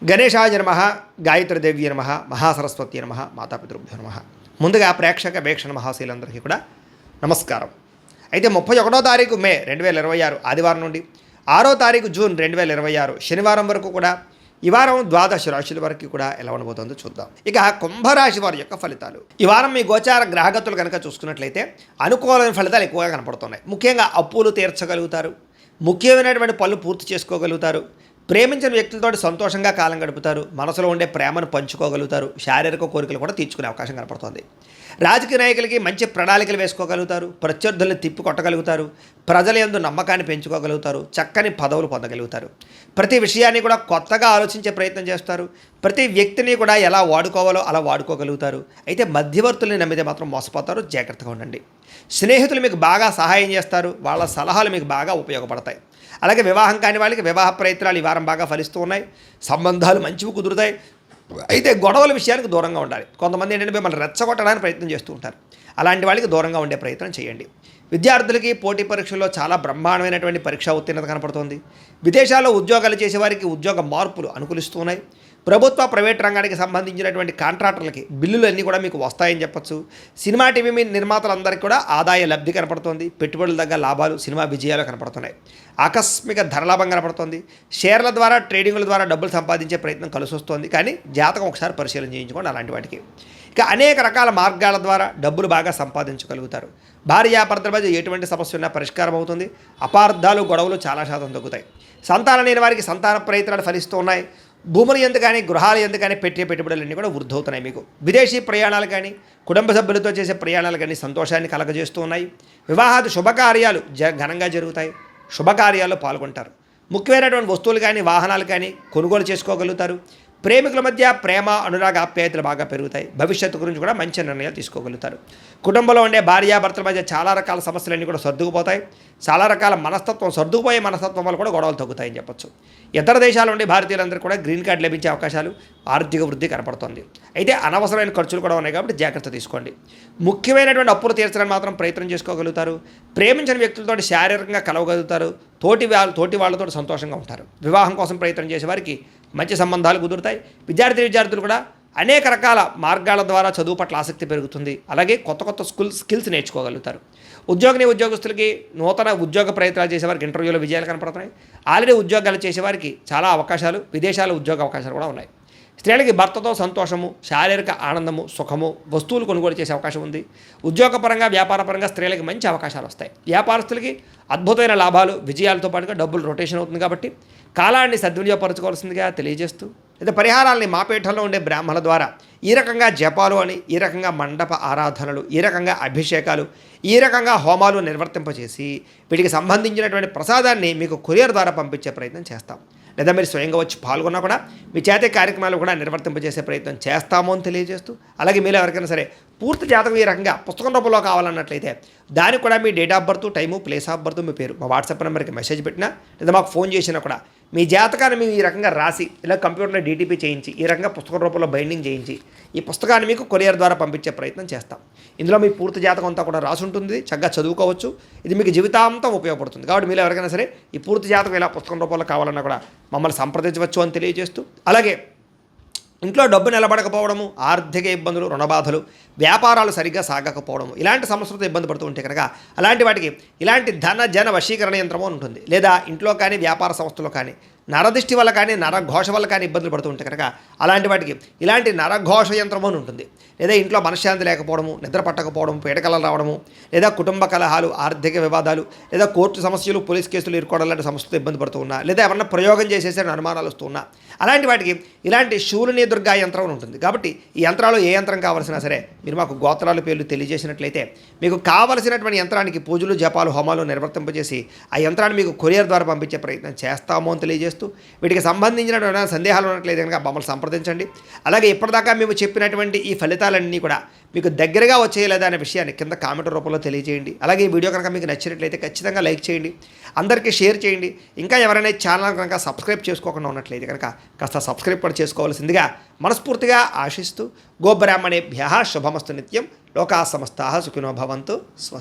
గణేశాయ నమః, గాయత్రీదేవి నమః, మహాసరస్వతి నమః, మాతాపితృభ్యో నమః. ముందుగా ప్రేక్షక వీక్షణ మహాశీలందరికీ కూడా నమస్కారం. అయితే 31వ తారీఖు మే 2026 ఆదివారం నుండి 6వ తారీఖు జూన్ 2026 శనివారం వరకు కూడా ఈ వారం ద్వాదశ రాశుల వరకు కూడా ఎలా ఉండబోతుందో చూద్దాం. ఇక కుంభరాశి వారి యొక్క ఫలితాలు. ఈ వారం మీ గోచార గ్రహగతులు కనుక చూసుకున్నట్లయితే అనుకూలమైన ఫలితాలు ఎక్కువగా కనపడుతున్నాయి. ముఖ్యంగా అప్పులు తీర్చగలుగుతారు, ముఖ్యమైనటువంటి పనులు పూర్తి చేసుకోగలుగుతారు, ప్రేమించిన వ్యక్తులతో సంతోషంగా కాలం గడుపుతారు, మనసులో ఉండే ప్రేమను పంచుకోగలుగుతారు, శారీరక కోరికలు కూడా తీర్చుకునే అవకాశం కనపడుతుంది. రాజకీయ నాయకులకి మంచి ప్రణాళికలు వేసుకోగలుగుతారు, ప్రత్యర్థులను తిప్పి కొట్టగలుగుతారు, ప్రజల యందు నమ్మకాన్ని పెంచుకోగలుగుతారు, చక్కని పదవులు పొందగలుగుతారు. ప్రతి విషయాన్ని కూడా కొత్తగా ఆలోచించే ప్రయత్నం చేస్తారు, ప్రతి వ్యక్తిని కూడా ఎలా వాడుకోవాలో అలా వాడుకోగలుగుతారు. అయితే మధ్యవర్తుల్ని నమ్మితే మాత్రం మోసపోతారు, జాగ్రత్తగా ఉండండి. స్నేహితులు మీకు బాగా సహాయం చేస్తారు, వాళ్ళ సలహాలు మీకు బాగా ఉపయోగపడతాయి. అలాగే వివాహం కాని వాళ్ళకి వివాహ ప్రయత్నాలు ఈ వారం బాగా ఫలిస్తూ ఉన్నాయి, సంబంధాలు మంచివి కుదురుతాయి. అయితే గొడవల విషయానికి దూరంగా ఉండాలి. కొంతమంది ఏంటంటే మిమ్మల్ని రెచ్చగొట్టడానికి ప్రయత్నం చేస్తూ ఉంటారు, అలాంటి వాళ్ళకి దూరంగా ఉండే ప్రయత్నం చేయండి. విద్యార్థులకి పోటీ పరీక్షల్లో చాలా బ్రహ్మాండమైనటువంటి పరీక్షా ఉత్తీర్ణత కనపడుతుంది. విదేశాల్లో ఉద్యోగాలు చేసేవారికి ఉద్యోగ మార్పులు అనుకూలిస్తున్నాయి. ప్రభుత్వ ప్రైవేట్ రంగానికి సంబంధించినటువంటి కాంట్రాక్టర్లకి బిల్లులు అన్నీ కూడా మీకు వస్తాయని చెప్పచ్చు. సినిమా టీవీ నిర్మాతలందరికీ కూడా ఆదాయ లబ్ధి కనపడుతుంది, పెట్టుబడుల దగ్గర లాభాలు, సినిమా విజయాలు కనపడుతున్నాయి. ఆకస్మిక ధరలాభం కనపడుతుంది. షేర్ల ద్వారా ట్రేడింగ్ల ద్వారా డబ్బులు సంపాదించే ప్రయత్నం కలిసి వస్తుంది, కానీ జాతకం ఒకసారి పరిశీలన చేయించుకోండి అలాంటి వాటికి. ఇక అనేక రకాల మార్గాల ద్వారా డబ్బులు బాగా సంపాదించగలుగుతారు. భార్యాభర్తల మధ్య ఎటువంటి సమస్య ఉన్నా పరిష్కారం అవుతుంది. అపార్థాలు గొడవలు చాలా శాతం తగ్గుతాయి. సంతానం లేని వారికి సంతాన ప్రయత్నాలు ఫలిస్తూ ఉన్నాయి. భూములు ఎందుకు కానీ గృహాలు ఎందుకు కానీ పెట్టే పెట్టుబడులన్నీ కూడా వృద్ధి అవుతున్నాయి. మీకు విదేశీ ప్రయాణాలు కానీ కుటుంబ సభ్యులతో చేసే ప్రయాణాలు కానీ సంతోషాన్ని కలగజేస్తూ ఉన్నాయి. వివాహాది శుభకార్యాలు ఘనంగా జరుగుతాయి, శుభకార్యాల్లో పాల్గొంటారు. ముఖ్యమైనటువంటి వస్తువులు కానీ వాహనాలు కానీ కొనుగోలు చేసుకోగలుగుతారు. ప్రేమికుల మధ్య ప్రేమ అనురాగ ఆప్యాయతలు బాగా పెరుగుతాయి. భవిష్యత్తు గురించి కూడా మంచి నిర్ణయాలు తీసుకోగలుగుతారు. కుటుంబంలో ఉండే భార్యాభర్తల మధ్య చాలా రకాల సమస్యలన్నీ కూడా సర్దుకుపోతాయి. చాలా రకాల సర్దుకుపోయే మనస్తత్వం వల్ల కూడా గొడవలు తగ్గుతాయని చెప్పొచ్చు. ఇతర దేశాల నుండి భారతీయులందరూ కూడా గ్రీన్ కార్డు లభించే అవకాశాలు, ఆర్థిక వృద్ధి కనపడుతుంది. అయితే అనవసరమైన ఖర్చులు కూడా ఉన్నాయి కాబట్టి జాగ్రత్త తీసుకోండి. ముఖ్యమైనటువంటి అప్పులు తీర్చడానికి మాత్రం ప్రయత్నం చేసుకోగలుగుతారు. ప్రేమించిన వ్యక్తులతో శారీరకంగా కలవగలుగుతారు. తోటి వాళ్ళతో సంతోషంగా ఉంటారు. వివాహం కోసం ప్రయత్నం చేసే వారికి మంచి సంబంధాలు కుదురుతాయి. విద్యార్థులు కూడా అనేక రకాల మార్గాల ద్వారా చదువు పట్ల ఆసక్తి పెరుగుతుంది. అలాగే కొత్త కొత్త స్కిల్స్ నేర్చుకోగలుగుతారు. ఉద్యోగస్తులకి నూతన ఉద్యోగ ప్రయత్నాలు చేసేవారికి ఇంటర్వ్యూలో విజయాలు కనపడుతున్నాయి. ఆల్రెడీ ఉద్యోగాలు చేసేవారికి చాలా అవకాశాలు, విదేశాల ఉద్యోగ అవకాశాలు కూడా ఉన్నాయి. స్త్రీలకి భర్తతో సంతోషము, శారీరక ఆనందము, సుఖము, వస్తువులు కొనుగోలు చేసే అవకాశం ఉంది. ఉద్యోగపరంగా వ్యాపారపరంగా స్త్రీలకి మంచి అవకాశాలు వస్తాయి. వ్యాపారస్తులకి అద్భుతమైన లాభాలు, విజయాలతో పాటుగా డబ్బులు రొటేషన్ అవుతుంది కాబట్టి కాలాన్ని సద్వినియోగపరచుకోవాల్సిందిగా తెలియజేస్తూ, అయితే పరిహారాలని మా పీఠంలో ఉండే బ్రాహ్మణుల ద్వారా ఈ రకంగా జపాలు అని, ఈ రకంగా మండప ఆరాధనలు, ఈ రకంగా అభిషేకాలు, ఈ రకంగా హోమాలు నిర్వర్తింపచేసి వీటికి సంబంధించినటువంటి ప్రసాదాన్ని మీకు కొరియర్ ద్వారా పంపించే ప్రయత్నం చేస్తాం. లేదా మీరు స్వయంగా వచ్చి పాల్గొన్నా కూడా మీ చేతే కార్యక్రమాలు కూడా నిర్వర్తింపజేసే ప్రయత్నం చేస్తాము అని తెలియజేస్తూ, అలాగే మీరు ఎవరికైనా సరే పూర్తి జాతకం ఈ రకంగా పుస్తకం రూపంలో కావాలన్నట్లయితే దానికి కూడా మీ date of birth, time, place of birth, మీ పేరు మా వాట్సాప్ నెంబర్కి మెసేజ్ పెట్టినా లేదా మాకు ఫోన్ చేసినా కూడా మీ జాతకాన్ని మేము ఈ రకంగా రాసి ఇలా కంప్యూటర్లో డీటీపీ చేయించి ఈ రకంగా పుస్తకం రూపంలో బైండింగ్ చేయించి ఈ పుస్తకాన్ని మీకు కొరియర్ ద్వారా పంపించే ప్రయత్నం చేస్తాం. ఇందులో మీ పూర్తి జాతకం అంతా కూడా రాసి ఉంటుంది, చక్కగా చదువుకోవచ్చు. ఇది మీకు జీవితాంతం ఉపయోగపడుతుంది. కాబట్టి మీరు ఎవరికైనా సరే ఈ పూర్తి జాతకం ఇలా పుస్తకం రూపంలో కావాలన్నా కూడా మమ్మల్ని సంప్రదించవచ్చు అని తెలియజేస్తూ, అలాగే ఇంట్లో డబ్బు నిలబడకపోవడము, ఆర్థిక ఇబ్బందులు, రుణబాధలు, వ్యాపారాలు సరిగ్గా సాగకపోవడము, ఇలాంటి సమస్యలతో ఇబ్బంది పడుతూ ఉంటే కనుక అలాంటి వాటికి ఇలాంటి ధన జన వశీకరణ యంత్రము ఉంటుంది. లేదా ఇంట్లో కానీ వ్యాపార సంస్థలో కానీ నరదిష్టి వల్ల కానీ నరఘోష వల్ల కానీ ఇబ్బందులు పడుతూ ఉంటే కనుక అలాంటి వాటికి ఇలాంటి నరఘోష యంత్రము అని ఉంటుంది. లేదా ఇంట్లో మనశ్శాంతి లేకపోవడము, నిద్ర పట్టకపోవడం, పీడకలలు రావడము, లేదా కుటుంబ కలహాలు, ఆర్థిక వివాదాలు, లేదా కోర్టు సమస్యలు, పోలీస్ కేసులు ఇరుకోవడం లాంటి సమస్యలతో ఇబ్బంది పడుతూ ఉన్నా, లేదా ఎవరన్నా ప్రయోగం చేసేసరి అనుమానాలు వస్తూ ఉన్నా అలాంటి వాటికి ఇలాంటి శూలిని దుర్గా యంత్రం ఉంటుంది. కాబట్టి ఈ యంత్రాలు ఏ యంత్రం కావాల్సినా సరే మీరు మాకు గోత్రాల పేర్లు తెలియజేసినట్లయితే మీకు కావలసినటువంటి యంత్రానికి పూజలు, జపాలు, హోమాలు నిర్వర్తింపజేసి ఆ యంత్రాన్ని మీకు కొరియర్ ద్వారా పంపించే ప్రయత్నం చేస్తాము అని తెలియజేస్తూ, వీటికి సంబంధించిన సందేహాలు ఉన్నట్లయితే కనుక మమ్మల్ని సంప్రదించండి. అలాగే ఇప్పటిదాకా మేము చెప్పినటువంటి ఈ ఫలితాలన్నీ కూడా మీకు దగ్గరగా వచ్చేయలేదా అనే విషయాన్ని కింద కామెంట్ రూపంలో తెలియజేయండి. అలాగే ఈ వీడియో కనుక మీకు నచ్చినట్లయితే ఖచ్చితంగా లైక్ చేయండి, అందరికీ షేర్ చేయండి. ఇంకా ఎవరైనా ఛానల్ కనుక సబ్స్క్రైబ్ చేసుకోకుండా ఉన్నట్లయితే కనుక కాస్త సబ్స్క్రైబ్ కూడా చేసుకోవాల్సిందిగా మనస్ఫూర్తిగా ఆశిస్తూ, గోబ్రాహ్మణేభ్యః శుభమస్తు నిత్యం, లోకా సమస్తాః సుఖినో భవంతు.